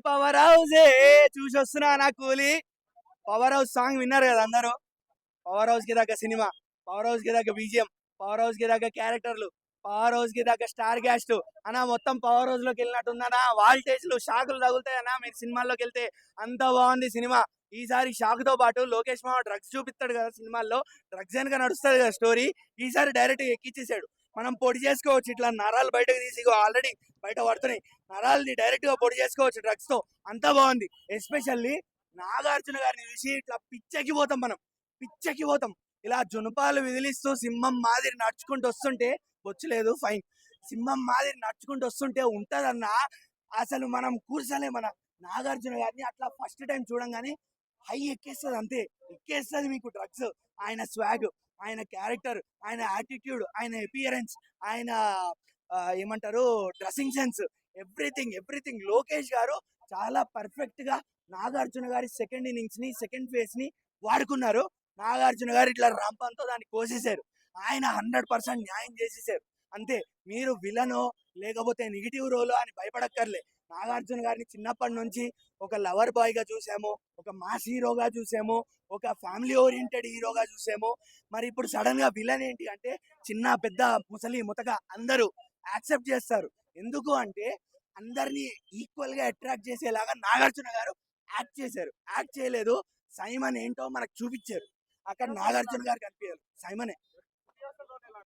Power house చూసి వస్తున్నా నా కూలి. పవర్ హౌస్ సాంగ్ విన్నారు కదా అందరూ. పవర్ హౌస్ కి దగ్గర సినిమా, పవర్ హౌస్ కి దగ్గర బీజిఎం, పవర్ హౌస్ కి దగ్గర క్యారెక్టర్లు, పవర్ హౌస్ కి దగ్గర స్టార్ క్యాస్ట్ అన్న. మొత్తం పవర్ హౌస్ లోకి వెళ్ళినట్టుందనా. వాల్టేజ్లు షాకులు తగులుతాయన్నా మీరు సినిమాల్లోకి వెళ్తే. అంత బాగుంది సినిమా. ఈసారి షాక్ తో పాటు లోకేష్ మామ డ్రగ్స్ చూపిస్తాడు కదా సినిమాల్లో, డ్రగ్స్ వెనక నడుస్తుంది కదా స్టోరీ. ఈసారి డైరెక్ట్ ఎక్కిచ్చేసాడు. మనం పొడి చేసుకోవచ్చు, ఇట్లా నరాలు బయటకు తీసి ఆల్రెడీ బయట పడుతున్నాయి. నరాలని డైరెక్ట్ గా పొడి చేసుకోవచ్చు డ్రగ్స్ తో. అంతా బాగుంది. ఎస్పెషల్లీ నాగార్జున గారిని చూసి ఇట్లా పిచ్చెక్కిపోతాం మనం, పిచ్చెక్కిపోతాం. ఇలా జునుపాలు విదిలిస్తూ సింహం మాదిరి నడుచుకుంటూ వస్తుంటే, బొచ్చులేదు ఫైన్, సింహం మాదిరి నడుచుకుంటూ వస్తుంటే ఉంటదన్నా. అసలు మనం కూర్చోలే మన నాగార్జున గారిని అట్లా ఫస్ట్ టైం చూడంగానే హై ఎక్కేస్తుంది, అంతే ఎక్కేస్తుంది మీకు డ్రగ్స్. ఆయన స్వాగ్, ఆయన క్యారెక్టర్, ఆయన యాటిట్యూడ్, ఆయన అపియరెన్స్, ఆయన ఏమంటారు dressing sense, everything everything. Lokesh గారు చాలా పర్ఫెక్ట్ గా నాగార్జున గారి సెకండ్ ఇన్నింగ్స్ ని, సెకండ్ ఫేజ్ ని వాడుకున్నారు. నాగార్జున గారు ఇట్లా రంపంతో దాన్ని కోసేశారు. ఆయన 100% న్యాయం చేసేసారు. అంతే. మీరు విలనో లేకపోతే నెగిటివ్ రోలో అని భయపడక్కర్లే. నాగార్జున గారిని చిన్నప్పటి నుంచి ఒక లవర్ బాయ్ గా చూసాము, ఒక మాస్ హీరోగా చూసాము, ఒక ఫ్యామిలీ ఓరియంటెడ్ హీరోగా చూసాము. మరి ఇప్పుడు సడన్ గా విలన్ ఏంటి అంటే చిన్న పెద్ద ముసలి ముతక అందరూ యాక్సెప్ట్ చేస్తారు. ఎందుకు అంటే అందరినీ ఈక్వల్ గా అట్రాక్ట్ చేసేలాగా నాగార్జున గారు యాక్ట్ చేశారు. యాక్ట్ చేయలేదు, సైమన్ ఏంటో మనకు చూపించారు. అక్కడ నాగార్జున గారు కనిపించారు, సైమనే.